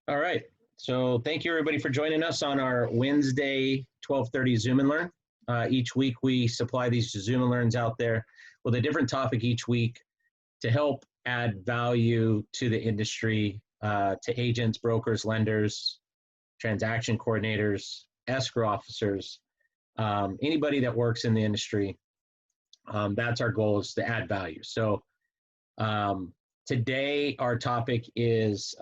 All right. So thank you everybody for joining us on our Wednesday 12:30 Zoom and Learn. Each week we supply these Zoom and Learns out there with a different topic each week to help add value to the industry, to agents, brokers, lenders, transaction coordinators, escrow officers, anybody that works in the industry. That's our goal, is to add value. So today, our topic is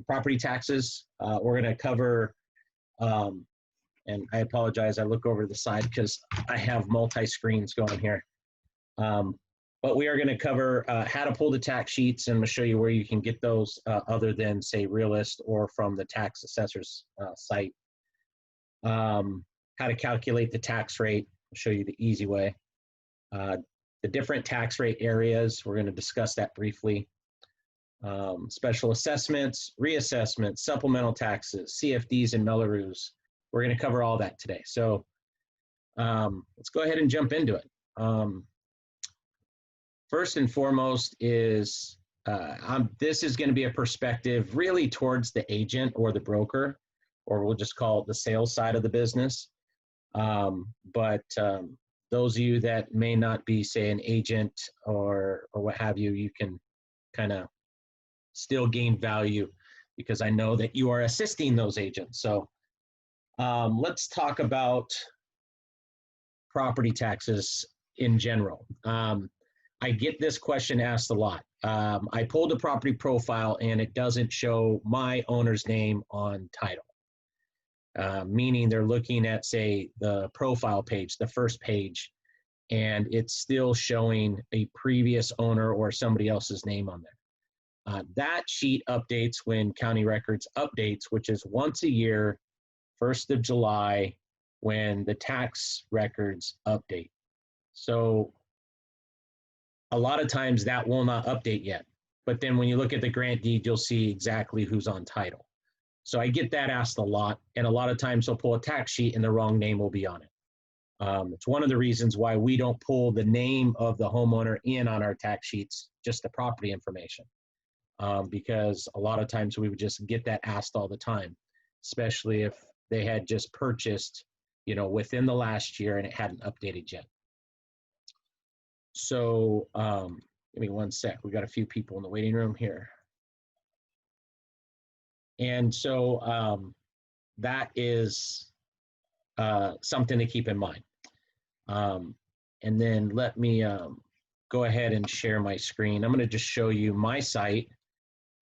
property taxes. We're going to cover, and I apologize, I look over to the side because I have multi-screens going here. But we are going to cover how to pull the tax sheets, and I'm going to show you where you can get those other than, say, Realist or from the tax assessor's site. How to calculate the tax rate. I'll show you the easy way. The different tax rate areas, we're going to discuss that briefly. Special assessments, reassessments, supplemental taxes, CFDs, and Mello-Roos. We're going to cover all that today. So let's go ahead and jump into it. First and foremost is, this is going to be a perspective really towards the agent or the broker, or we'll just call it the sales side of the business. Those of you that may not be, say, an agent or what have you, you can kind of still gain value because I know that you are assisting those agents. So let's talk about property taxes in general. I get this question asked a lot. I pulled a property profile and it doesn't show my owner's name on title. Meaning they're looking at, say, the profile page, the first page, and it's still showing a previous owner or somebody else's name on there. That sheet updates when County Records updates, which is once a year, 1st of July, when the tax records update. So a lot of times that will not update yet. But then when you look at the grant deed, you'll see exactly who's on title. So I get that asked a lot, and a lot of times they'll pull a tax sheet and the wrong name will be on it. It's one of the reasons why we don't pull the name of the homeowner in on our tax sheets, just the property information, because a lot of times we would just get that asked all the time, especially if they had just purchased, within the last year and it hadn't updated yet. So give me one sec. We got a few people in the waiting room here. And so that is something to keep in mind. And then let me go ahead and share my screen. I'm going to just show you my site.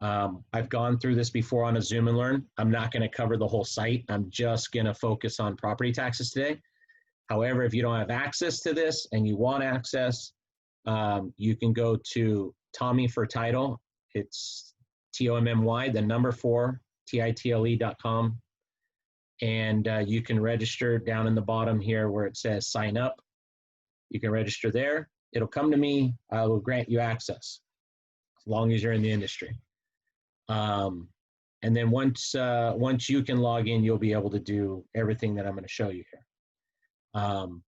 I've gone through this before on a Zoom and Learn. I'm not going to cover the whole site. I'm just going to focus on property taxes today. However, if you don't have access to this and you want access, you can go to Tommy for Title. It's TOMMY, the number 4, title.com. And you can register down in the bottom here where it says sign up. You can register there. It'll come to me. I will grant you access as long as you're in the industry. And then once you can log in, you'll be able to do everything that I'm going to show you here.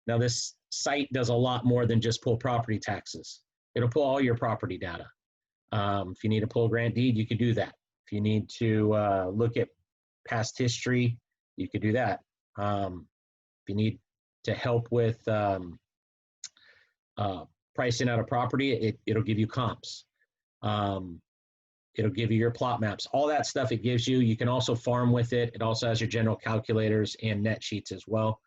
Now this site does a lot more than just pull property taxes. It'll pull all your property data. If you need to pull a grant deed, you could do that. If you need to look at past history, you could do that. If you need to help with pricing out a property, it'll give you comps. It'll give you your plot maps. All that stuff it gives you. You can also farm with it. It also has your general calculators and net sheets as well.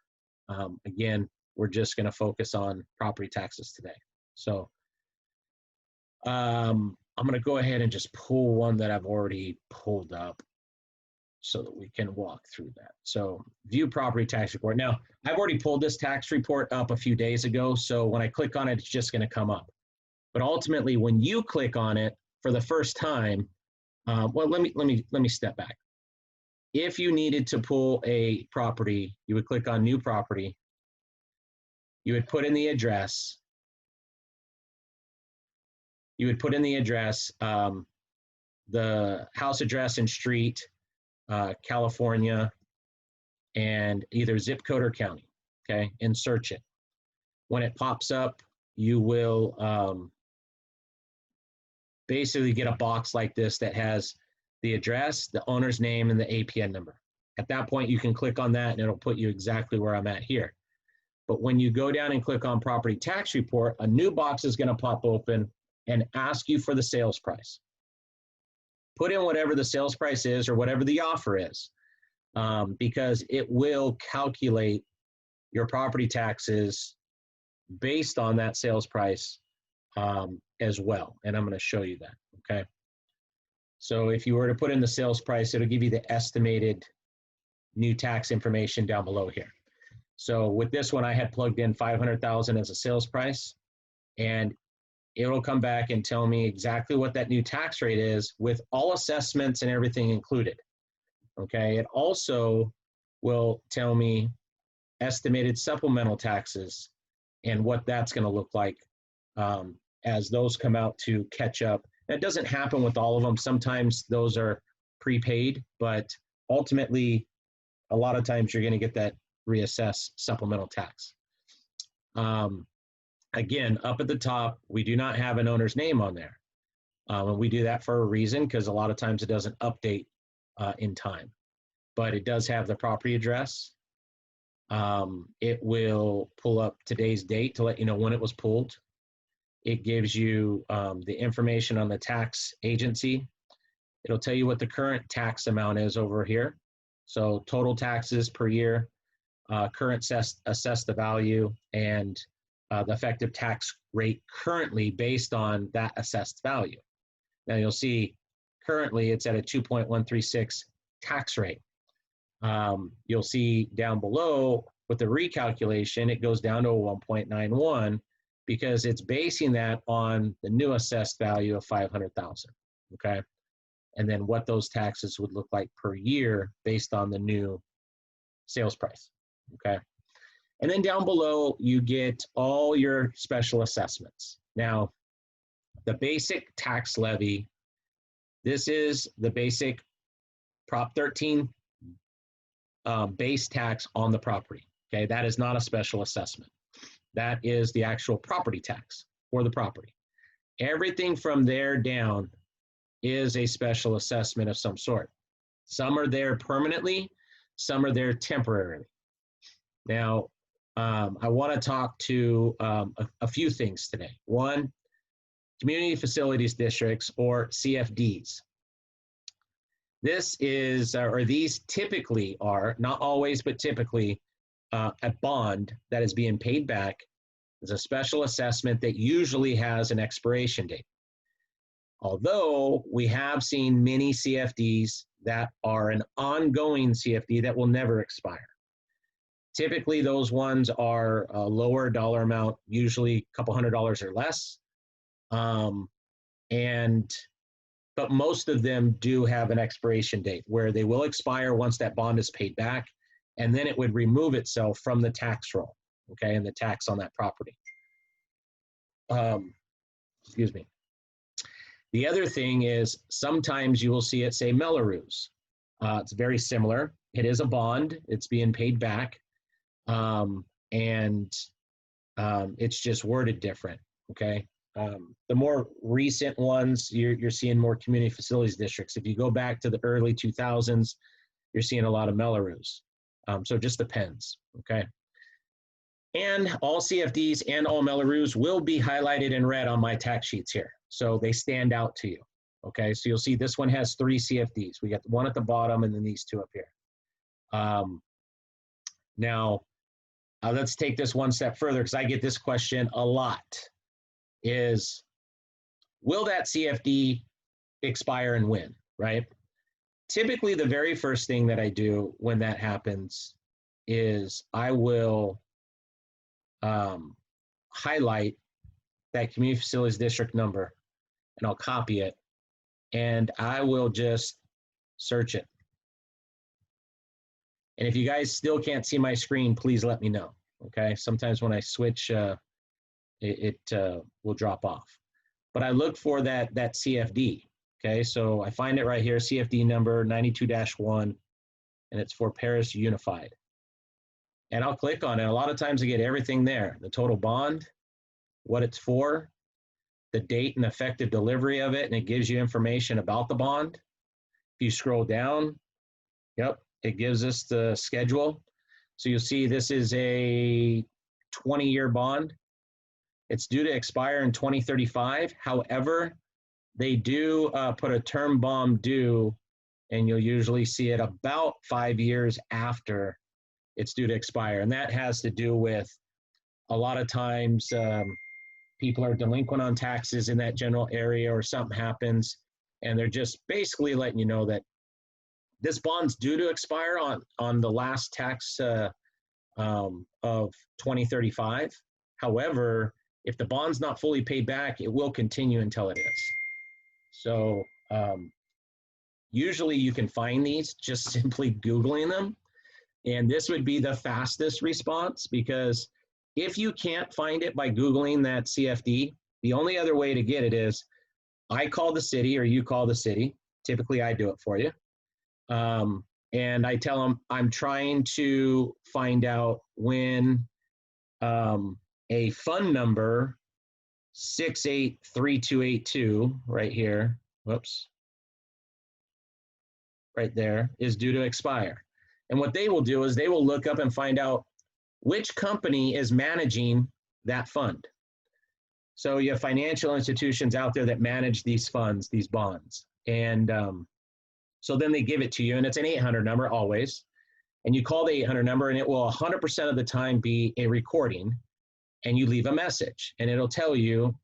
Again, we're just going to focus on property taxes today. So I'm going to go ahead and just pull one that I've already pulled up so that we can walk through that. So view property tax report. Now, I've already pulled this tax report up a few days ago, so when I click on it, it's just going to come up. But ultimately, when you click on it for the first time, well, let me step back. If you needed to pull a property, you would click on new property. You would put in the address. You would put in the address, the house address and street, California, and either zip code or county, okay, and search it. When it pops up, you will basically get a box like this that has the address, the owner's name, and the APN number. At that point, you can click on that and it'll put you exactly where I'm at here. But when you go down and click on property tax report, a new box is going to pop open and ask you for the sales price. Put in whatever the sales price is or whatever the offer is, because it will calculate your property taxes based on that sales price as well. And I'm going to show you that, okay? So if you were to put in the sales price, it'll give you the estimated new tax information down below here. So with this one, I had plugged in 500,000 as a sales price, and it'll come back and tell me exactly what that new tax rate is with all assessments and everything included. Okay, it also will tell me estimated supplemental taxes and what that's going to look like as those come out to catch up. That doesn't happen with all of them. Sometimes those are prepaid, but ultimately, a lot of times you're going to get that reassess supplemental tax. Again, up at the top, we do not have an owner's name on there. And we do that for a reason, because a lot of times it doesn't update in time. But it does have the property address. It will pull up today's date to let you know when it was pulled. It gives you the information on the tax agency. It'll tell you what the current tax amount is over here. So total taxes per year, current assessed the value, and the effective tax rate currently based on that assessed value. Now you'll see currently it's at a 2.136 tax rate. You'll see down below with the recalculation, it goes down to a 1.91 because it's basing that on the new assessed value of 500,000, okay? And then what those taxes would look like per year based on the new sales price, okay? And then down below, you get all your special assessments. Now, the basic tax levy, this is the basic Prop 13 base tax on the property, okay? That is not a special assessment. That is the actual property tax for the property. Everything from there down is a special assessment of some sort. Some are there permanently, some are there temporarily. Now, I want to talk to a few things today. One, community facilities districts, or CFDs. This is, or these typically are, not always, but typically, a bond that is being paid back is a special assessment that usually has an expiration date. Although we have seen many CFDs that are an ongoing CFD that will never expire. Typically, those ones are a lower dollar amount, usually a couple $100 or less. But most of them do have an expiration date where they will expire once that bond is paid back, and then it would remove itself from the tax roll, okay, and the tax on that property. Excuse me. The other thing is sometimes you will see it say Mello-Roos. It's very similar. It is a bond. It's being paid back. It's just worded different, okay? The more recent ones, you're seeing more community facilities districts. If you go back to the early 2000s, you're seeing a lot of Mello-Roos. So it just depends, okay? And all CFDs and all Mello-Roos will be highlighted in red on my tax sheets here. So they stand out to you, okay? So you'll see this one has 3 CFDs. We got one at the bottom and then these 2 up here. Now, let's take this one step further because I get this question a lot. Is, will that CFD expire and when, right? Typically, the very first thing that I do when that happens is I will highlight that community facilities district number, and I'll copy it, and I will just search it. And if you guys still can't see my screen, please let me know, okay? Sometimes when I switch, it will drop off. But I look for that CFD, okay? So I find it right here, CFD number 92-1, and it's for Paris Unified. And I'll click on it. A lot of times I get everything there, the total bond, what it's for, the date and effective delivery of it, and it gives you information about the bond. If you scroll down, yep, it gives us the schedule. So you'll see this is a 20-year bond. It's due to expire in 2035. However, they do put a term bond due, and you'll usually see it about 5 years after it's due to expire. And that has to do with a lot of times people are delinquent on taxes in that general area, or something happens, and they're just basically letting you know that this bond's due to expire on the last tax of 2035. However, if the bond's not fully paid back, it will continue until it is. So usually you can find these just simply Googling them. And this would be the fastest response, because if you can't find it by Googling that CFD, the only other way to get it is I call the city or you call the city. Typically, I do it for you. And I tell them I'm trying to find out when a fund number 683282 right here, whoops, right there, is due to expire. And what they will do is they will look up and find out which company is managing that fund. So you have financial institutions out there that manage these funds, these bonds. And so then they give it to you, and it's an 800 number always. And you call the 800 number, and it will 100% of the time be a recording. And you leave a message, and it'll tell you,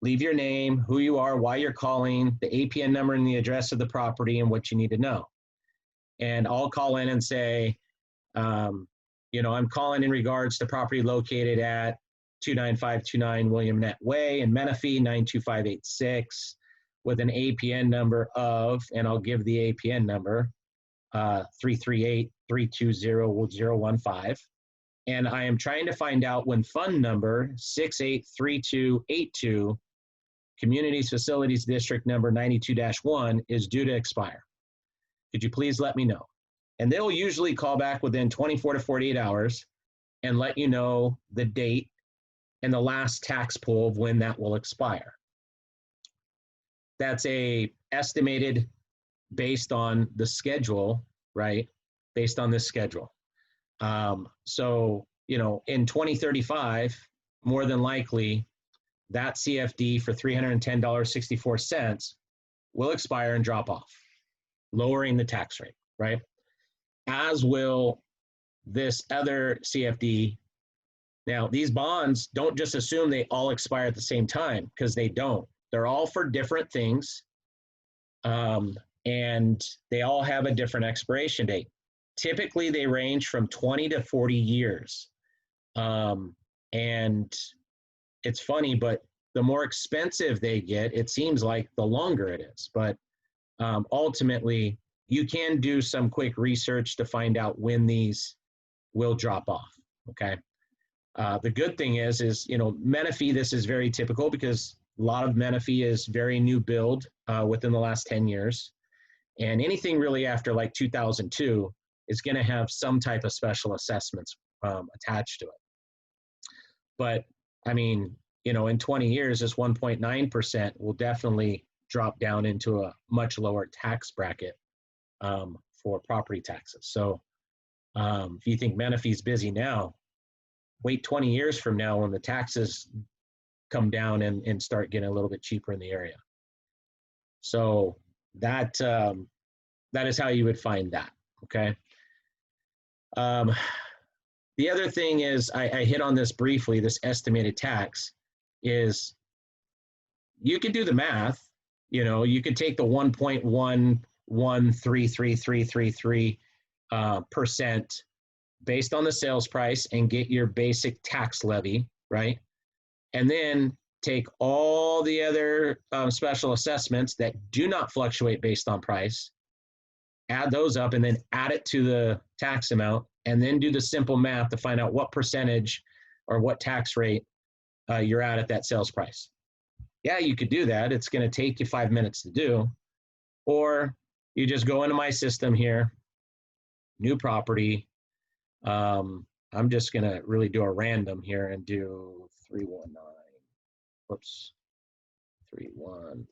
leave your name, who you are, why you're calling, the APN number and the address of the property, and what you need to know. And I'll call in and say, you know, I'm calling in regards to property located at 29529 William Nett Way in Menifee, 92586, with an APN number of, and I'll give the APN number, 338-320-015. And I am trying to find out when fund number 683282, Communities Facilities District number 92-1, is due to expire. Could you please let me know? And they'll usually call back within 24 to 48 hours and let you know the date and the last tax pull of when that will expire. That's a estimated based on the schedule, right? Based on this schedule. So, you know, in 2035, more than likely, that CFD for $310.64 will expire and drop off, lowering the tax rate, right? As will this other CFD. Now, these bonds, don't just assume they all expire at the same time, because they don't. They're all for different things, and they all have a different expiration date. Typically, they range from 20 to 40 years. And it's funny, but the more expensive they get, it seems like the longer it is. But ultimately, you can do some quick research to find out when these will drop off, okay? The good thing is, you know, Menifee, this is very typical because a lot of Menifee is very new build within the last 10 years. And anything really after like 2002 is going to have some type of special assessments attached to it. But I mean, you know, in 20 years, this 1.9% will definitely drop down into a much lower tax bracket for property taxes. So if you think Menifee's busy now, wait 20 years from now when the taxes come down and start getting a little bit cheaper in the area. So that that is how you would find that, okay? The other thing is, I hit on this briefly, this estimated tax, is you could do the math. You know, you could take the 1.113333% based on the sales price and get your basic tax levy, right? And then take all the other special assessments that do not fluctuate based on price, add those up, and then add it to the tax amount, and then do the simple math to find out what percentage or what tax rate you're at that sales price. Yeah, you could do that. It's going to take you 5 minutes to do. Or you just go into my system here, new property. I'm just going to really do a random here and do 319. Whoops, 3190.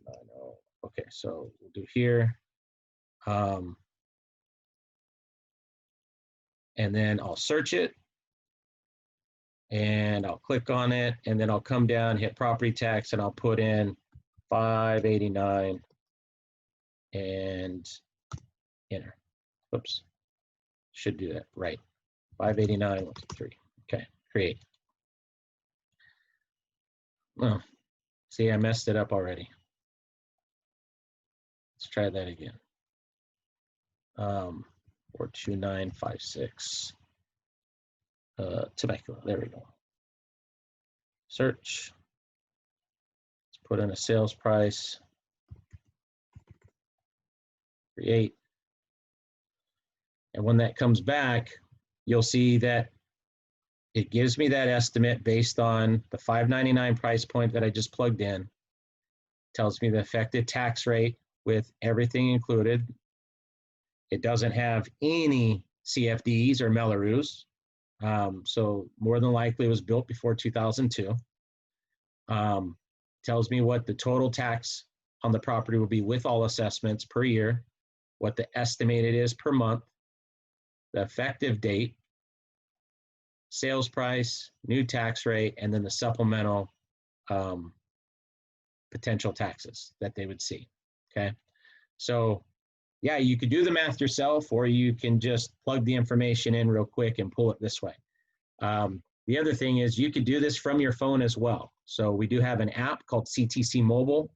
Okay, so we'll do here. And then I'll search it, and I'll click on it, and then I'll come down, hit property tax, and I'll put in 589 and enter. Oops, should do that right. 589, 1, 2, 3. Okay, create. Oh, see, I messed it up already. Let's try that again. 42956. Temecula, there we go. Search. Let's put in a sales price. Create. And when that comes back, you'll see that it gives me that estimate based on the $599 price point that I just plugged in. Tells me the effective tax rate with everything included. It doesn't have any CFDs or Mello-Roos. So more than likely it was built before 2002. Tells me what the total tax on the property will be with all assessments per year, what the estimated is per month, the effective date, sales price, new tax rate, and then the supplemental potential taxes that they would see, okay? So yeah, you could do the math yourself, or you can just plug the information in real quick and pull it this way. The other thing is you could do this from your phone as well. So we do have an app called CTC Mobile,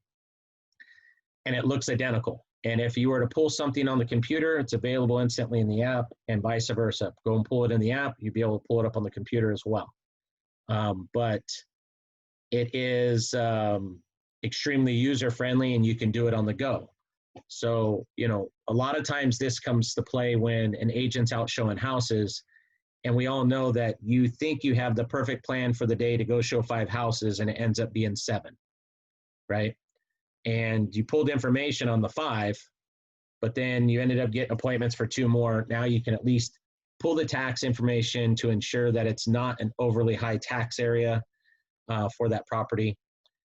and it looks identical. And if you were to pull something on the computer, it's available instantly in the app, and vice versa. Go and pull it in the app, you'll be able to pull it up on the computer as well. But it is extremely user-friendly, and you can do it on the go. So, you know, a lot of times this comes to play when an agent's out showing houses, and we all know that you think you have the perfect plan for the day to go show 5 houses, and it ends up being 7, right? And you pulled information on the 5, but then you ended up getting appointments for 2 more. Now you can at least pull the tax information to ensure that it's not an overly high tax area for that property,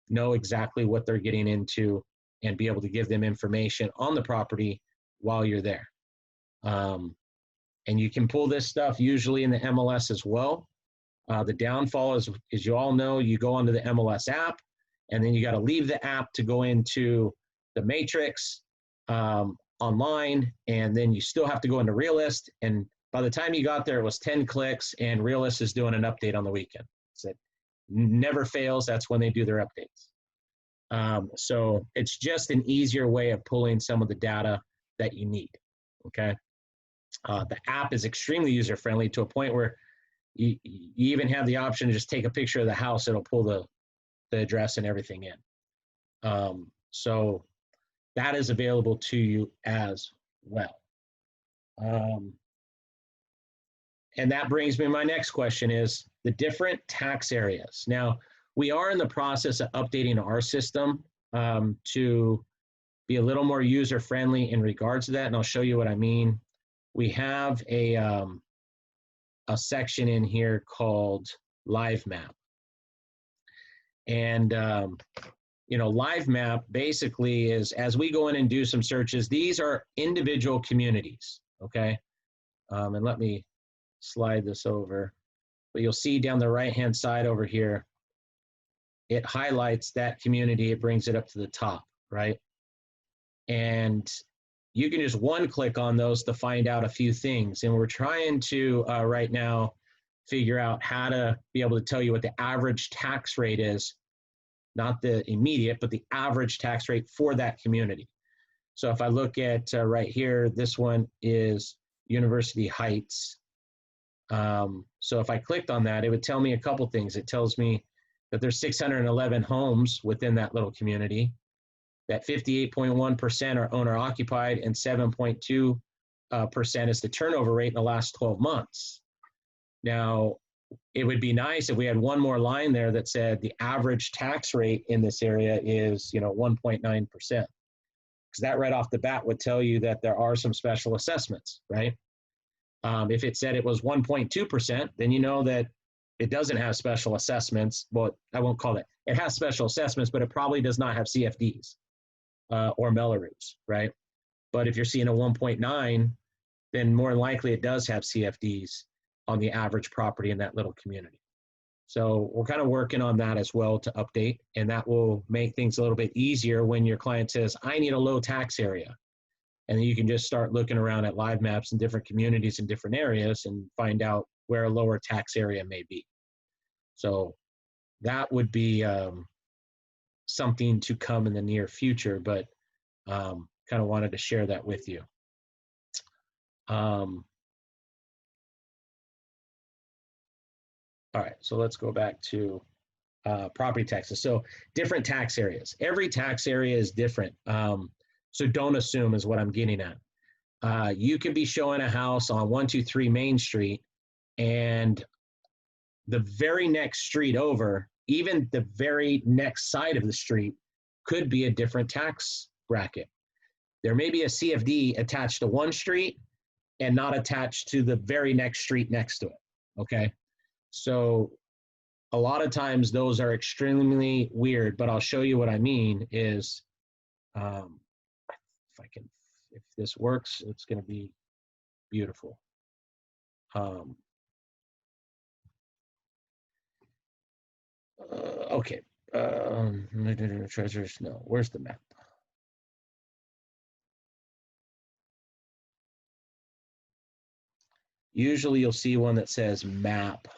know exactly what they're getting into, and be able to give them information on the property while you're there. And you can pull this stuff usually in the MLS as well. The downfall is, as you all know, you go onto the MLS app, and then you got to leave the app to go into the matrix online, and then you still have to go into Realist. And by the time you got there, it was 10 clicks, and Realist is doing an update on the weekend. So it never fails. That's when they do their updates. So it's just an easier way of pulling some of the data that you need, okay? The app is extremely user-friendly to a point where you even have the option to just take a picture of the house. It'll pull the address and everything in. So that is available to you as well. And that brings me to my next question is the different tax areas. Now, we are in the process of updating our system to be a little more user-friendly in regards to that, and I'll show you what I mean. We have a section in here called Live Map. And, you know, Live Map basically is, as we go in and do some searches, these are individual communities, okay? And let me slide this over. But you'll see down the right-hand side over here, it highlights that community. It brings it up to the top, right? And you can just one-click on those to find out a few things. And we're trying to, right now, figure out how to be able to tell you what the average tax rate is, not the immediate, but the average tax rate for that community. So if I look at right here, this one is University Heights. So if I clicked on that, it would tell me a couple things. It tells me that there's 611 homes within that little community, that 58.1% are owner occupied, and 7.2% is the turnover rate in the last 12 months. Now, it would be nice if we had one more line there that said the average tax rate in this area is, you know, 1.9%. Because that right off the bat would tell you that there are some special assessments, right? If it said it was 1.2%, then you know that it doesn't have special assessments. Well, I won't call it. It has special assessments, but it probably does not have CFDs or Mello-Roos, right? But if you're seeing a 1.9, then more than likely it does have CFDs on the average property in that little community. So we're kind of working on that as well to update, and that will make things a little bit easier when your client says, I need a low tax area. And then you can just start looking around at live maps in different communities in different areas and find out where a lower tax area may be. So that would be something to come in the near future, but kind of wanted to share that with you. All right, so let's go back to property taxes. So different tax areas. Every tax area is different. So don't assume is what I'm getting at. You could be showing a house on 123 Main Street, and the very next street over, even the very next side of the street, could be a different tax bracket. There may be a CFD attached to one street and not attached to the very next street next to it, okay? So a lot of times those are extremely weird, but I'll show you what I mean is, if this works, it's gonna be beautiful. Okay, treasures, no, where's the map? Usually you'll see one that says map.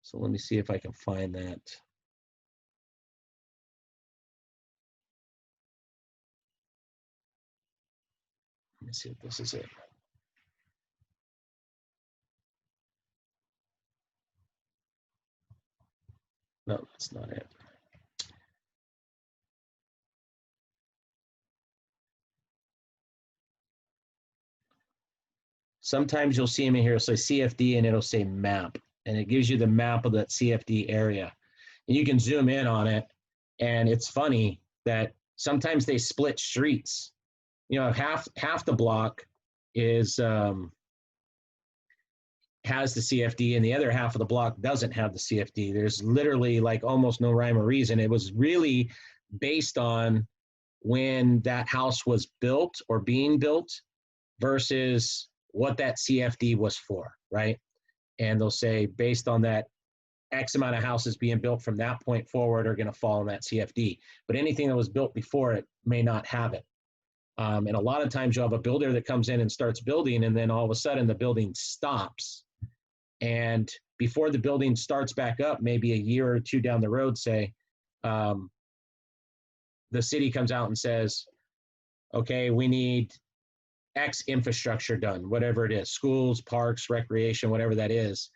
So let me see if I can find that. Let me see if this is it. No, that's not it. Sometimes you'll see them in here, it'll say CFD and it'll say map, and it gives you the map of that CFD area. And you can zoom in on it, and it's funny that sometimes they split streets. You know, half the block is has the CFD and the other half of the block doesn't have the CFD. There's literally like almost no rhyme or reason. It was really based on when that house was built or being built versus what that CFD was for, right? And they'll say based on that, X amount of houses being built from that point forward are going to fall in that CFD. But anything that was built before it may not have it. And a lot of times you'll have a builder that comes in and starts building, and then all of a sudden the building stops. And before the building starts back up, maybe a year or two down the road, say, the city comes out and says, okay, we need X infrastructure done, whatever it is, schools, parks, recreation, whatever that is.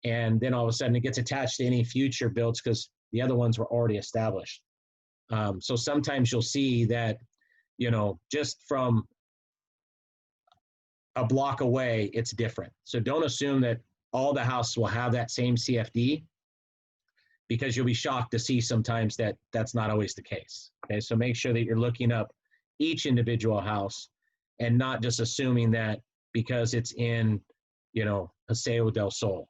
And then all of a sudden it gets attached to any future builds because the other ones were already established. So sometimes you'll see that, you know, just from a block away, it's different. So don't assume that all the houses will have that same CFD, because you'll be shocked to see sometimes that that's not always the case. Okay, so make sure that you're looking up each individual house and not just assuming that because it's in, you know, Paseo del Sol.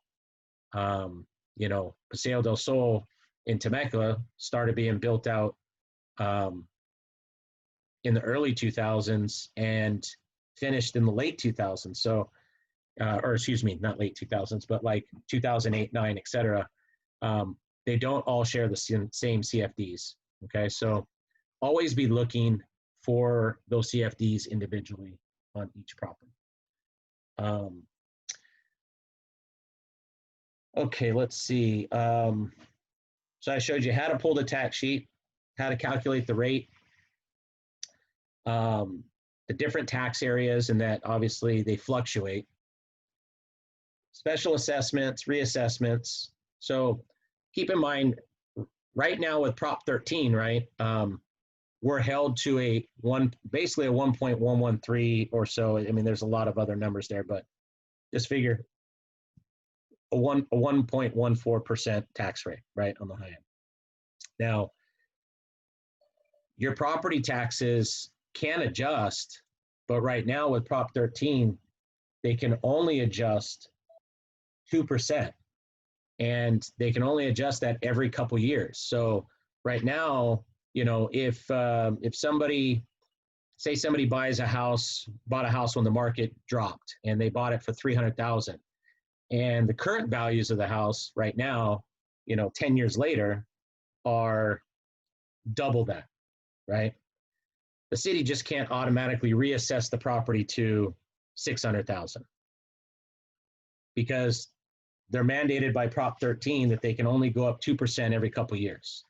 You know, Paseo del Sol in Temecula started being built out in the early 2000s and finished in the late 2000s. So, or excuse me, not late 2000s, but like 2008, 9, et cetera. They don't all share the same CFDs. Okay, so always be looking for those CFDs individually on each property. Okay, let's see. So I showed you how to pull the tax sheet, how to calculate the rate, the different tax areas, and that obviously they fluctuate. Special assessments, reassessments. So keep in mind, right now with Prop 13, right, we're held to basically a 1.113 or so. I mean, there's a lot of other numbers there, but just figure a 1.14% tax rate, right, on the high end. Now, your property taxes can adjust, but right now with Prop 13, they can only adjust 2%, and they can only adjust that every couple years. So right now, you know, if somebody say somebody bought a house when the market dropped and they bought it for 300,000, and the current values of the house right now, 10 years later, are double that, right? The city just can't automatically reassess the property to 600,000 because they're mandated by Prop 13 that they can only go up 2% every couple of years.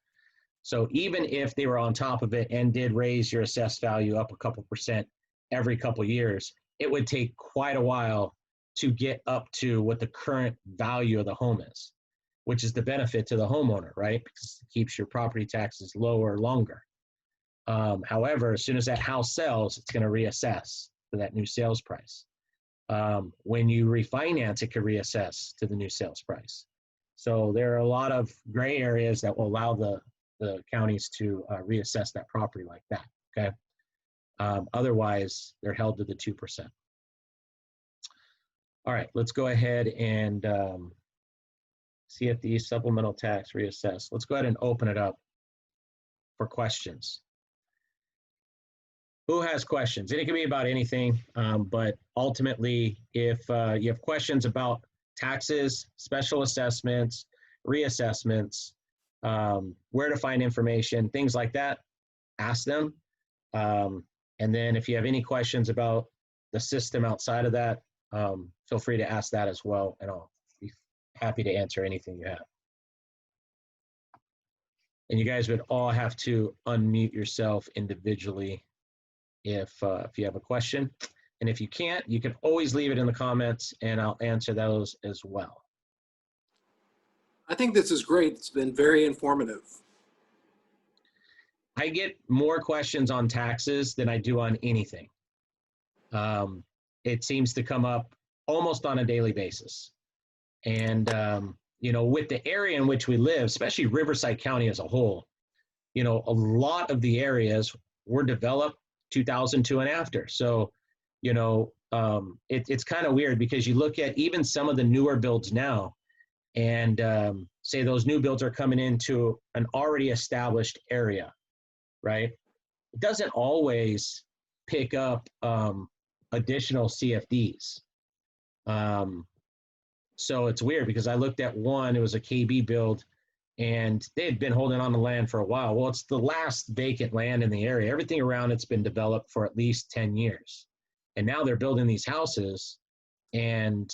So even if they were on top of it and did raise your assessed value up a couple percent every couple of years, it would take quite a while to get up to what the current value of the home is, which is the benefit to the homeowner, right? Because it keeps your property taxes lower longer. However, as soon as that house sells, it's going to reassess to that new sales price. When you refinance, it could reassess to the new sales price. So there are a lot of gray areas that will allow the counties to reassess that property like that, okay? Otherwise, they're held to the 2%. All right, let's go ahead and see if the supplemental tax reassess. Let's go ahead and open it up for questions. Who has questions? And it can be about anything, but ultimately, if you have questions about taxes, special assessments, reassessments, where to find information, things like that, ask them. And then if you have any questions about the system outside of that, feel free to ask that as well, and I'll be happy to answer anything you have. And you guys would all have to unmute yourself individually if you have a question. And if you can't, you can always leave it in the comments and I'll answer those as well. I think this is great. It's been very informative. I get more questions on taxes than I do on anything. It seems to come up almost on a daily basis. And, with the area in which we live, especially Riverside County as a whole, a lot of the areas were developed 2002 and after. So, it's kind of weird because you look at even some of the newer builds now and say those new builds are coming into an already established area, right? It doesn't always pick up additional CFDs. So it's weird because I looked at one, it was a KB build, and they had been holding on to land for a while. Well, it's the last vacant land in the area. Everything around it's been developed for at least 10 years. And now they're building these houses, and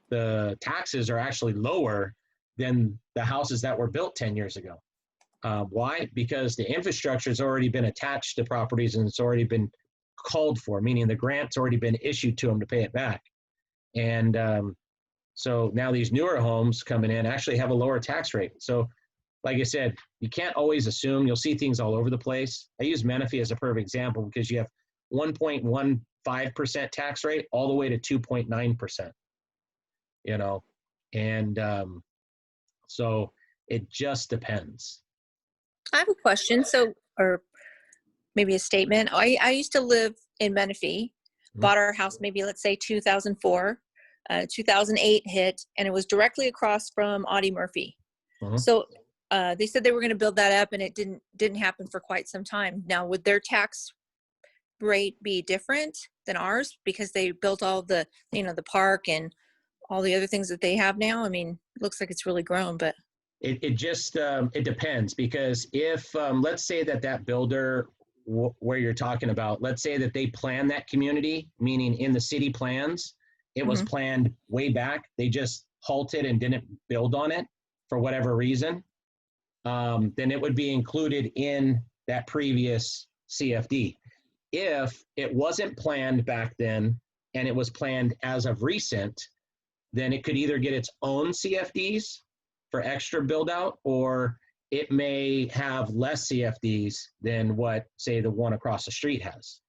the taxes are actually lower than the houses that were built 10 years ago. Why? Because the infrastructure has already been attached to properties and it's already been called for, meaning the grant's already been issued to them to pay it back. And so now these newer homes coming in actually have a lower tax rate. So like I said, you can't always assume. You'll see things all over the place. I use Menifee as a perfect example because you have 1.15% tax rate all the way to 2.9%, and so it just depends. I have a question. So, or maybe a statement. I used to live in Menifee, bought our house maybe, let's say 2004, 2008 hit, and it was directly across from Audie Murphy. So they said they were going to build that up, and it didn't happen for quite some time. Now, would their tax rate be different than ours because they built all the, the park and all the other things that they have now? I mean, it looks like it's really grown, but. It just, it depends, because if, let's say that builder where you're talking about, let's say that they plan that community, meaning in the city plans, it was planned way back. They just halted and didn't build on it for whatever reason. Then it would be included in that previous CFD. If it wasn't planned back then and it was planned as of recent, then it could either get its own CFDs for extra build out, or it may have less CFDs than what, say, the one across the street has.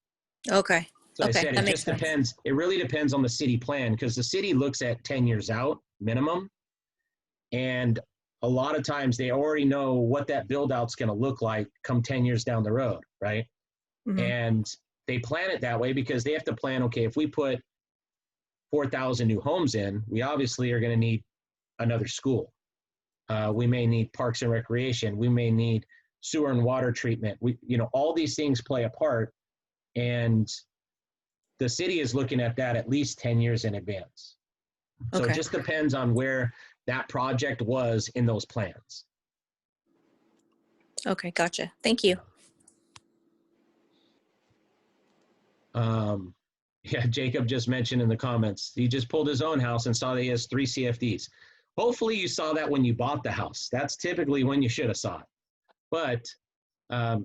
Okay. So okay. I said, it just depends. It really depends on the city plan, because the city looks at 10 years out minimum. And a lot of times they already know what that build out's going to look like come 10 years down the road. Right. And they plan it that way because they have to plan, okay, if we put 4,000 new homes in, we obviously are going to need another school. We may need parks and recreation. We may need sewer and water treatment. All these things play a part. And the city is looking at that at least 10 years in advance. So Okay. it just depends on where that project was in those plans. Okay, gotcha. Thank you. Yeah, Jacob just mentioned in the comments, he just pulled his own house and saw that he has 3 CFDs. Hopefully you saw that when you bought the house. That's typically when you should have saw it. But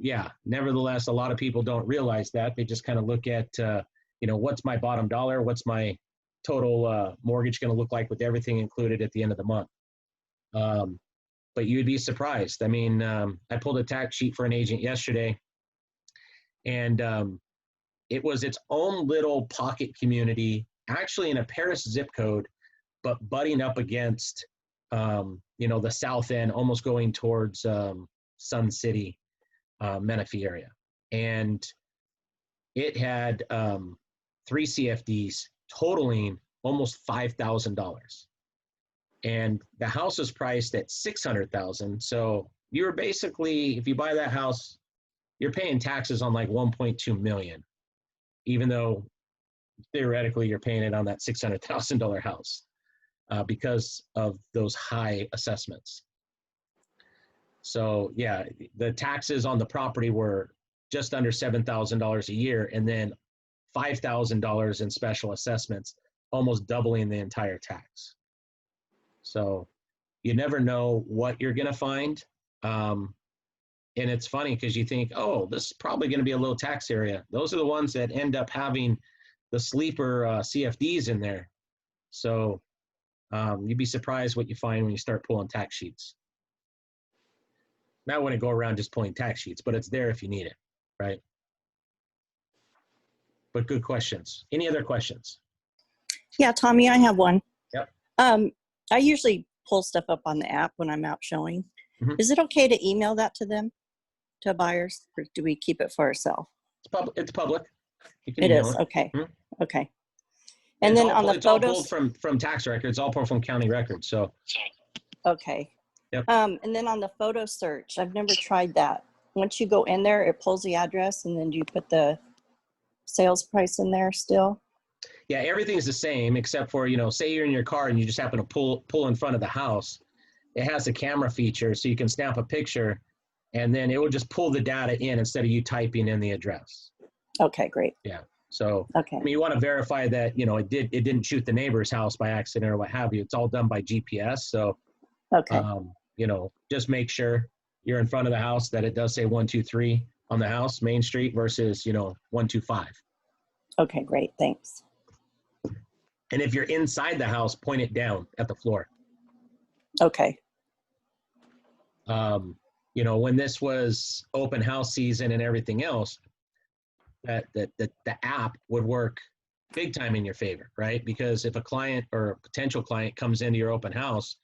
yeah, nevertheless, a lot of people don't realize that. They just kind of look at, you know, what's my bottom dollar? What's my total mortgage going to look like with everything included at the end of the month? But you'd be surprised. I mean, I pulled a tax sheet for an agent yesterday, and it was its own little pocket community, actually in a Paris zip code, but butting up against, you know, the south end, almost going towards Sun City, Menifee area. And it had 3 CFDs totaling almost $5,000. And the house was priced at $600,000. So you were basically, if you buy that house, you're paying taxes on like 1.2 million, even though theoretically you're paying it on that $600,000 house because of those high assessments. So yeah, the taxes on the property were just under $7,000 a year, and then $5,000 in special assessments, almost doubling the entire tax. So you never know what you're going to find. And it's funny because you think, oh, this is probably going to be a low tax area. Those are the ones that end up having the sleeper CFDs in there. So you'd be surprised what you find when you start pulling tax sheets. I wouldn't go around just pulling tax sheets, but it's there if you need it, right? But good questions. Any other questions? Yeah, Tommy, I have one. Yep. I usually pull stuff up on the app when I'm out showing. Mhm. Is it okay to email that to them, to buyers, or do we keep it for ourselves? It's public. You can It email is. it. Okay. Mhm. Okay. And It's then all, on the it's all photos. pulled from tax records, all pulled from county records. So Okay. Yep. And then on the photo search, I've never tried that. Once you go in there, it pulls the address, and then do you put the sales price in there still? yeah, everything's the same except for, you know, say you're in your car and you just happen to pull in front of the house. It has a camera feature, so you can snap a picture, and then it will just pull the data in instead of you typing in the address. Okay, great. Yeah. So Okay. I mean, you want to verify that, you know, it didn't shoot the neighbor's house by accident or what have you. It's all done by GPS. So Okay. you know, just make sure you're in front of the house, that it does say 123 on the house, Main Street, versus, you know, 125. Okay, great. Thanks. And if you're inside the house, point it down at the floor. Okay. You know, when this was open house season and everything else, that the app would work big time in your favor, right? Because if a client or a potential client comes into your open house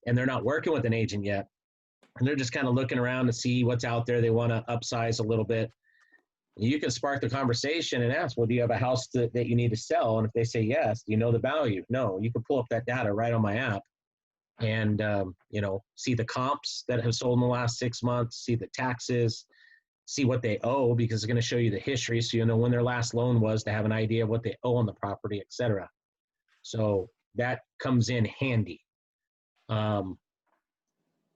and they're not working with an agent yet, and they're just kind of looking around to see what's out there, they want to upsize a little bit, you can spark the conversation and ask, well, do you have a house that you need to sell? And if they say yes, do you know the value? No. You can pull up that data right on my app and, you know, see the comps that have sold in the last 6 months, see the taxes, see what they owe, because it's going to show you the history, so you know when their last loan was, to have an idea of what they owe on the property, etc. So that comes in handy.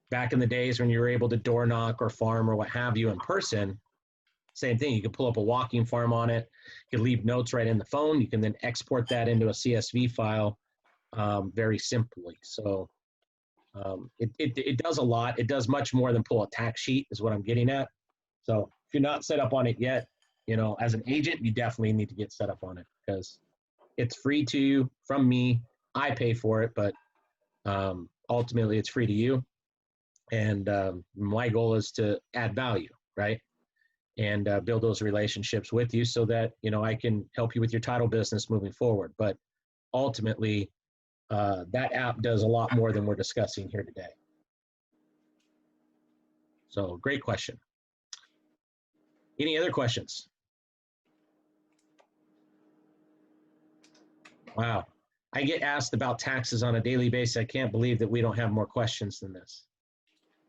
Back in the days when you were able to door knock or farm or what have you in person, same thing. You can pull up a walking farm on it. You can leave notes right in the phone. You can then export that into a CSV file very simply. So it does a lot. It does much more than pull a tax sheet, is what I'm getting at. So if you're not set up on it yet, you know, as an agent, you definitely need to get set up on it, because it's free to you from me. I pay for it, but ultimately it's free to you. And my goal is to add value, right? And build those relationships with you so that, you know, I can help you with your title business moving forward. But ultimately, that app does a lot more than we're discussing here today. So great question. Any other questions? Wow. I get asked about taxes on a daily basis. I can't believe that we don't have more questions than this.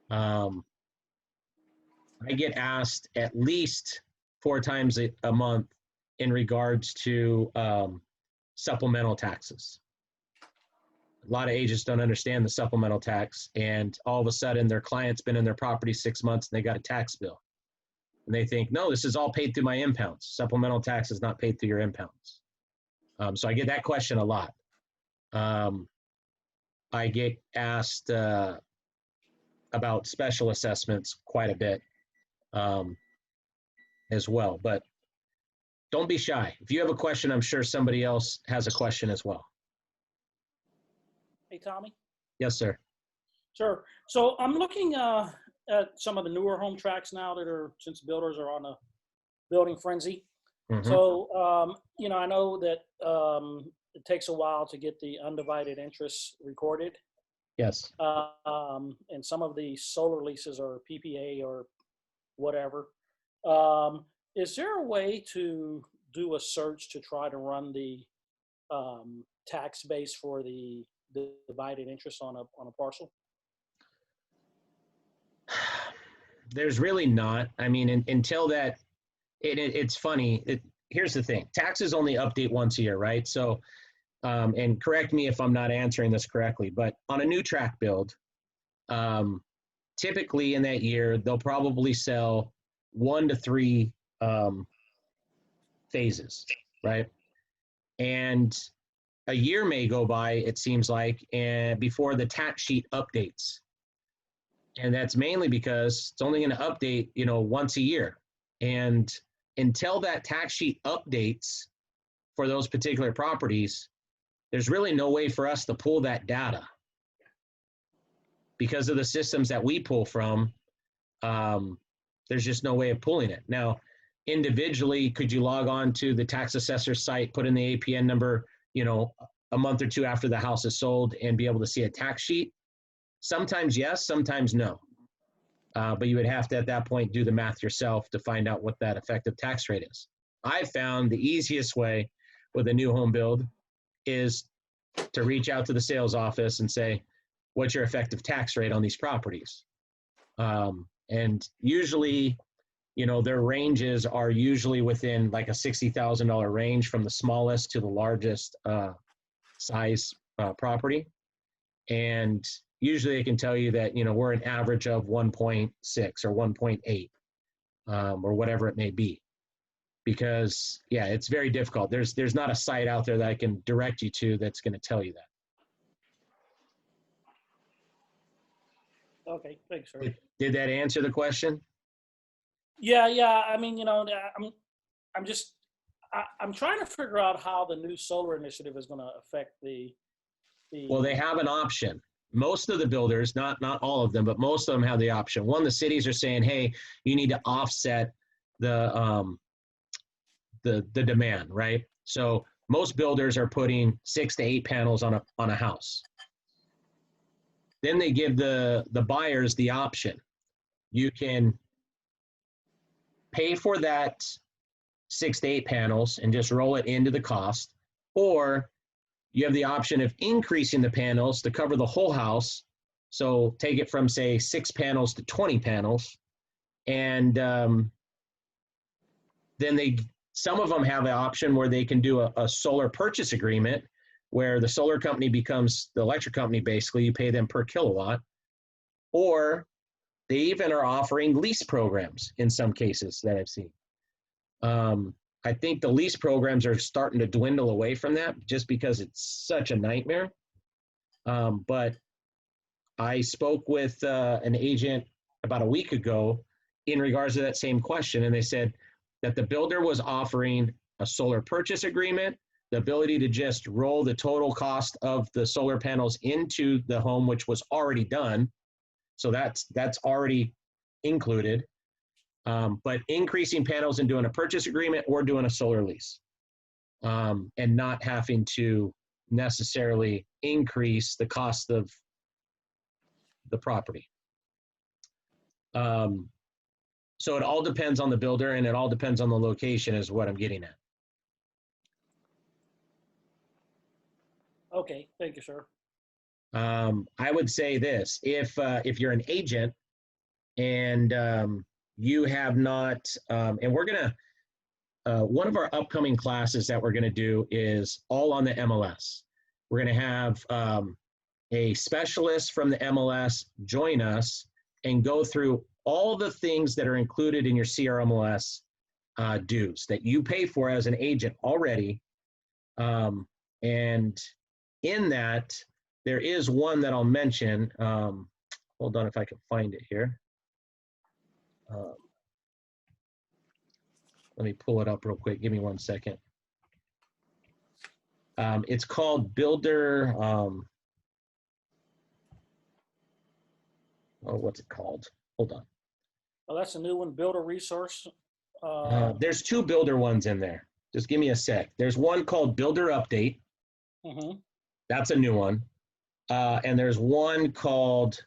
I get asked at least 4 times a month in regards to supplemental taxes. A lot of agents don't understand the supplemental tax, and all of a sudden their client's been in their property 6 months and they got a tax bill. And they think, no, this is all paid through my impounds. Supplemental tax is not paid through your impounds. So I get that question a lot. I get asked about special assessments quite a bit as well. But don't be shy. If you have a question, I'm sure somebody else has a question as well. Hey, Tommy. Yes, sir. Sure. So I'm looking at some of the newer home tracks now that are, since builders are on a building frenzy. Mhm. So, you know, I know that it takes a while to get the undivided interest recorded. Yes. And some of the solar leases are PPA or whatever. Is there a way to do a search to try to run the tax base for the divided interest on a parcel? There's really not. I mean, until that, it's funny. Here's the thing. Taxes only update once a year, right? So, and correct me if I'm not answering this correctly, but on a new track build, typically in that year, they'll probably sell 1 to 3 phases, right? And a year may go by, it seems like, and before the tax sheet updates. And that's mainly because it's only going to update, you know, once a year. And until that tax sheet updates for those particular properties, there's really no way for us to pull that data because of the systems that we pull from. There's just no way of pulling it. Now, individually, could you log on to the tax assessor site, put in the APN number, you know, a month or two after the house is sold and be able to see a tax sheet? Sometimes yes, sometimes no. But you would have to, at that point, do the math yourself to find out what that effective tax rate is. I found the easiest way with a new home build is to reach out to the sales office and say, what's your effective tax rate on these properties? And usually, you know, their ranges are usually within like a $60,000 range from the smallest to the largest size property. And usually I can tell you that, you know, we're an average of 1.6 or 1.8 or whatever it may be. Because, yeah, it's very difficult. There's not a site out there that I can direct you to that's going to tell you that. Okay, thanks, sir. Did that answer the question? Yeah. I mean, you know, I'm trying to figure out how the new solar initiative is going to affect the. Well, they have an option. Most of the builders, not all of them, but most of them have the option. One, the cities are saying, hey, you need to offset the demand, right? So most builders are putting 6 to 8 panels on a house. Then they give the buyers the option. You can pay for that 6 to 8 panels and just roll it into the cost, or you have the option of increasing the panels to cover the whole house. So take it from, say, 6 panels to 20 panels. And then some of them have an option where they can do a solar purchase agreement where the solar company becomes the electric company, basically. You pay them per kilowatt. Or they even are offering lease programs in some cases that I've seen. I think the lease programs are starting to dwindle away from that just because it's such a nightmare. But I spoke with an agent about a week ago in regards to that same question, and they said that the builder was offering a solar purchase agreement, the ability to just roll the total cost of the solar panels into the home, which was already done. So that's already included. But increasing panels and doing a purchase agreement or doing a solar lease, and not having to necessarily increase the cost of the property. So it all depends on the builder and it all depends on the location is what I'm getting at. Okay, thank you, sir. I would say this, if you're an agent and you have not, and we're gonna, one of our upcoming classes that we're going to do is all on the MLS. We're going to have a specialist from the MLS join us and go through all the things that are included in your CRMLS dues that you pay for as an agent already. And in that, there is one that I'll mention. Hold on if I can find it here. Let me pull it up real quick. Give me 1 second. It's called Builder. What's it called? Hold on. Well, that's a new one, Builder Resource. There's two Builder ones in there. Just give me a sec. There's one called Builder Update. That's a new one. And there's one called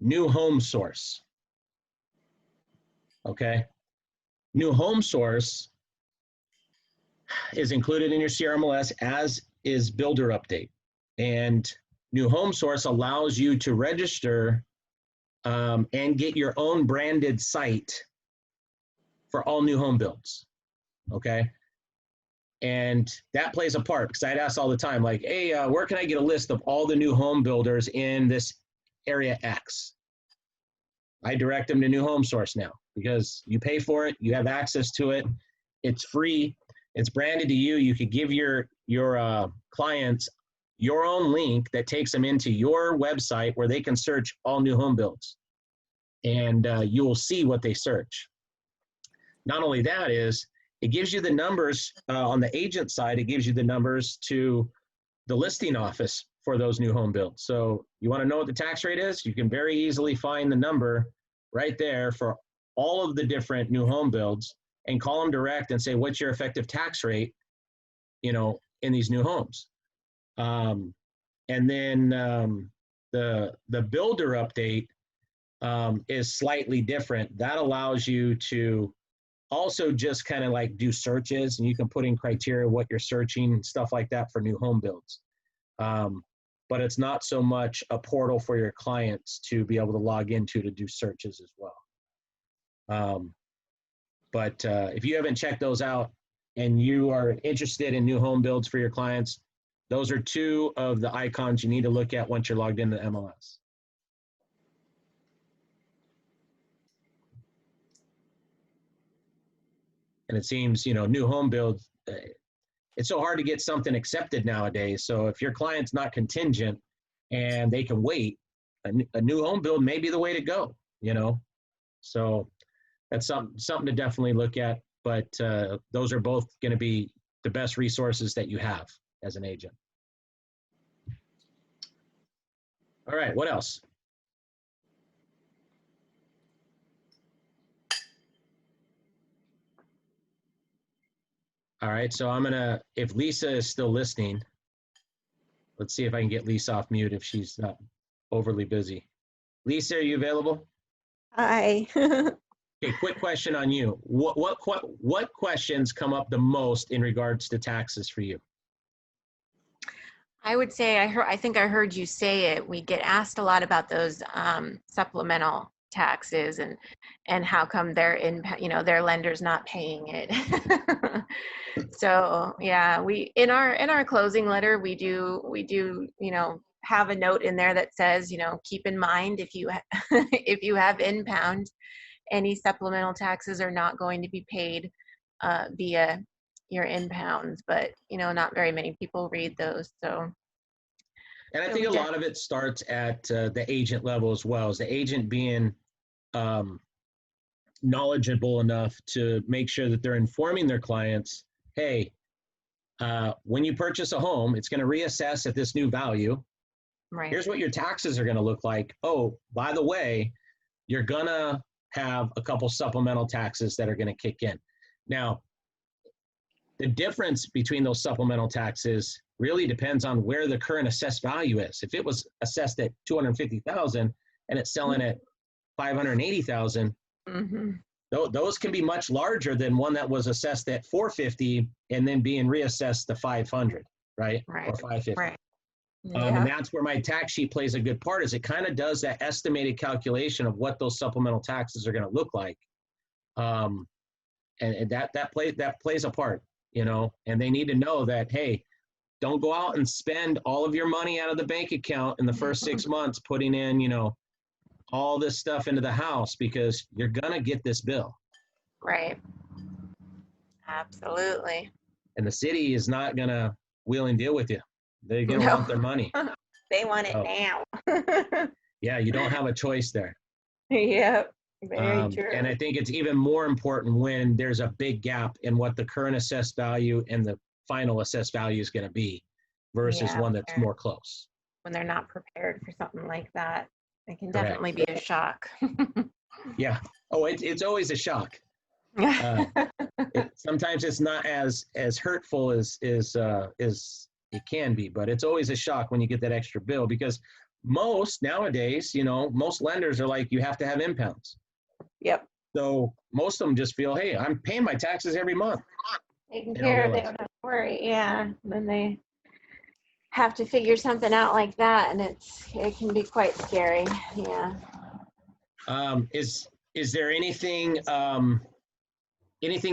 New Home Source. Okay. New Home Source is included in your CRMLS, as is Builder Update. And New Home Source allows you to register and get your own branded site for all new home builds. Okay. And that plays a part, because I'd ask all the time, like, hey, where can I get a list of all the new home builders in this area X? I direct them to New Home Source now, because you pay for it, you have access to it, it's free, it's branded to you. You could give your clients your own link that takes them into your website where they can search all new home builds, and you will see what they search. Not only that, is it gives you the numbers on the agent side. It gives you the numbers to the listing office for those new home builds. So you want to know what the tax rate is? You can very easily find the number right there for all of the different new home builds and call them direct and say, what's your effective tax rate, you know, in these new homes? And then the builder update is slightly different. That allows you to also just kind of like do searches, and you can put in criteria what you're searching and stuff like that for new home builds. But it's not so much a portal for your clients to be able to log into to do searches as well. But if you haven't checked those out and you are interested in new home builds for your clients, those are two of the icons you need to look at once you're logged into the MLS. And it seems, you know, new home builds, it's so hard to get something accepted nowadays. So if your client's not contingent and they can wait, a new home build may be the way to go, you know? So that's something to definitely look at. But those are both going to be the best resources that you have as an agent. All right, what else? All right, so I'm gonna, if Lisa is still listening, let's see if I can get Lisa off mute if she's not overly busy. Lisa, are you available? Hi. Okay, quick question on you. What questions come up the most in regards to taxes for you? I would say I think I heard you say it. We get asked a lot about those supplemental taxes and how come their lender's not paying it. So yeah, we in our closing letter we do have a note in there that says, keep in mind if you if you have impound, any supplemental taxes are not going to be paid via your impounds, but not very many people read those. So, and I think a lot of it starts at the agent level as well, as the agent being knowledgeable enough to make sure that they're informing their clients, hey, when you purchase a home, it's going to reassess at this new value. Right. Here's what your taxes are going to look like. Oh, by the way, you're going to have a couple supplemental taxes that are going to kick in. Now, the difference between those supplemental taxes really depends on where the current assessed value is. If it was assessed at $250,000 and it's selling at $580,000, those can be much larger than one that was assessed at $450 and then being reassessed to $500, right? Or $550. Right. And that's where my tax sheet plays a good part, is it kind of does that estimated calculation of what those supplemental taxes are going to look like. and that plays a part, you know, and they need to know that, hey, don't go out and spend all of your money out of the bank account in the first 6 months putting in, you know, all this stuff into the house, because you're going to get this bill. Right. Absolutely. And the city is not going to wheel and deal with you. They're going to No. want their money. They want it Oh. now. Yeah, you don't have a choice there. Yep. Very true. And I think it's even more important when there's a big gap in what the current assessed value and the final assessed value is going to be versus Yeah, one that's fair. more close. When they're not prepared for something like that, it can Correct. definitely be a shock. Yeah. Oh, it's always a shock. Sometimes it's not as hurtful as it can be, but it's always a shock when you get that extra bill, because most nowadays, you know, most lenders are like, you have to have impounds. Yep. So most of them just feel, hey, I'm paying my taxes every month. Taken They care don't of, they realize. don't have to worry. Yeah. Then they have to figure something out like that, and it can be quite scary. Yeah. Is there anything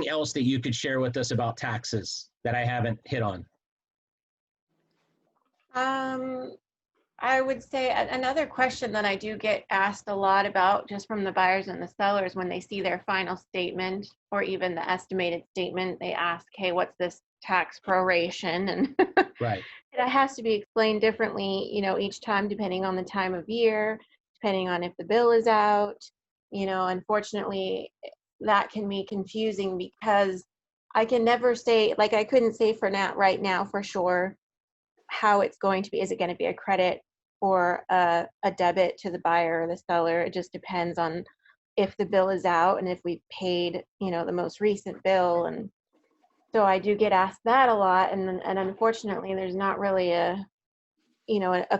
else that you could share with us about taxes that I haven't hit on? I would say another question that I do get asked a lot about, just from the buyers and the sellers, when they see their final statement or even the estimated statement, they ask, hey, what's this tax proration? And Right. it has to be explained differently, you know, each time, depending on the time of year, depending on if the bill is out. You know, unfortunately, that can be confusing, because I can never say, like, I couldn't say for now, right now, for sure, how it's going to be. Is it going to be a credit or a debit to the buyer or the seller? It just depends on if the bill is out and if we've paid, you know, the most recent bill. And so I do get asked that a lot. And unfortunately, there's not really a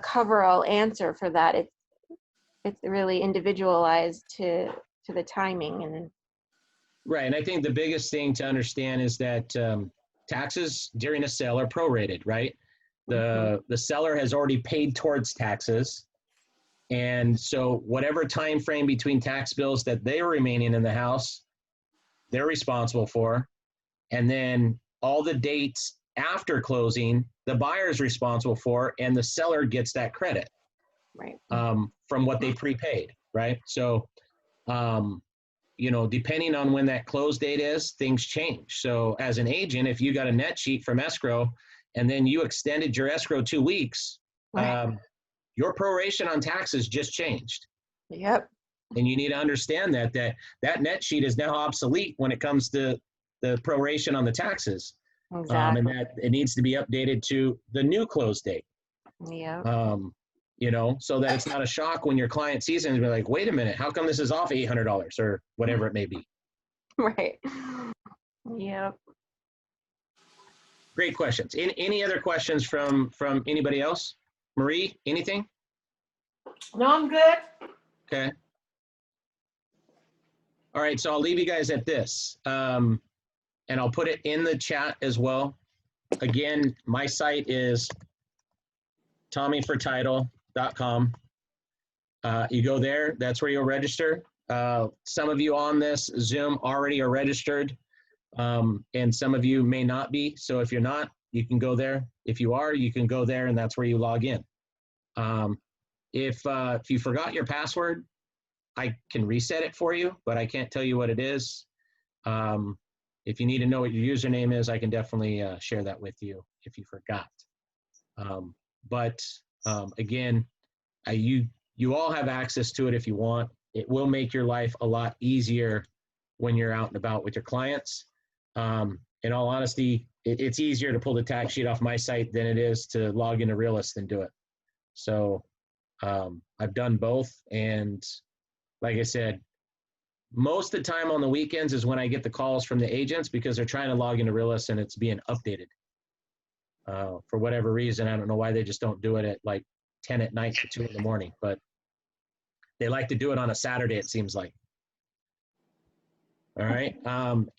coverall answer for that. It's really individualized to the timing. And Right. And I think the biggest thing to understand is that taxes during a sale are prorated, right? The seller has already paid towards taxes. And so whatever time frame between tax bills that they are remaining in the house, they're responsible for. And then all the dates after closing, the buyer is responsible for, and the seller gets that credit right. from what they prepaid, right? So, you know, depending on when that close date is, things change. So as an agent, if you got a net sheet from escrow and then you extended your escrow 2 weeks, Right. your proration on taxes just changed. Yep. And you need to understand that net sheet is now obsolete when it comes to the proration on the taxes. Exactly. And that it needs to be updated to the new close date. Yep. You know, so that it's not a shock when your client sees it and be like, wait a minute, how come this is off $800 or whatever it may be? Right. Yep. Great questions. Any other questions from anybody else? Marie, anything? No, I'm good. Okay. All right, so I'll leave you guys at this. And I'll put it in the chat as well. Again, my site is tommyfortitle.com. You go there, that's where you'll register. Some of you on this Zoom already are registered, and some of you may not be. So if you're not, you can go there. If you are, you can go there, and that's where you log in. If you forgot your password, I can reset it for you, but I can't tell you what it is. If you need to know what your username is, I can definitely share that with you if you forgot. Again, you all have access to it if you want. It will make your life a lot easier when you're out and about with your clients. In all honesty, it's easier to pull the tax sheet off my site than it is to log into Realist and do it. So I've done both. And like I said, most of the time on the weekends is when I get the calls from the agents because they're trying to log into Realist and it's being updated. For whatever reason, I don't know why they just don't do it at like 10 at night to 2 in the morning, but they like to do it on a Saturday, it seems like. All right.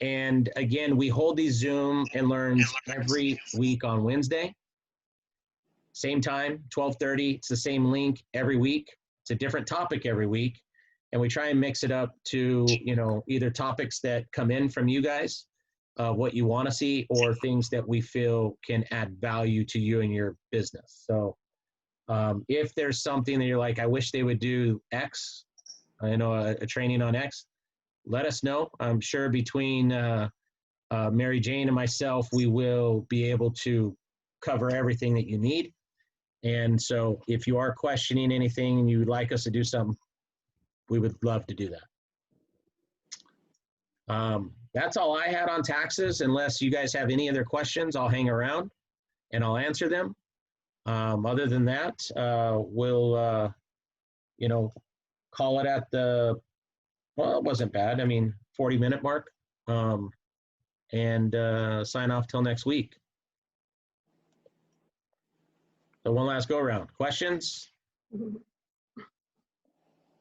And again, we hold these Zoom and Learns every week on Wednesday. Same time, 12:30. It's the same link every week. It's a different topic every week. and we try and mix it up to, you know, either topics that come in from you guys, what you want to see, or things that we feel can add value to you and your business. So if there's something that you're like, I wish they would do X, I know a training on X, let us know. I'm sure between Mary Jane and myself, we will be able to cover everything that you need. And so if you are questioning anything and you would like us to do something, we would love to do that. That's all I had on taxes. Unless you guys have any other questions, I'll hang around and I'll answer them. Other than that, we'll, you know, call it at the, well, it wasn't bad. I mean, 40-minute mark, and sign off till next week. So one last go around. Questions?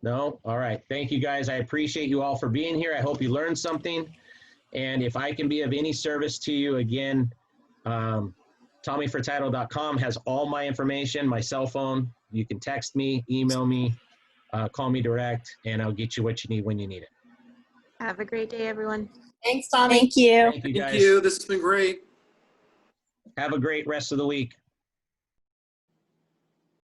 No? All right. Thank you, guys. I appreciate you all for being here. I hope you learned something. And if I can be of any service to you, again, TommyForTitle.com has all my information, my cell phone. You can text me, email me, call me direct, and I'll get you what you need when you need it. Have a great day, everyone. Thanks, Tommy. Thank you. Thank you, guys. Thank you. This has been great. Have a great rest of the week.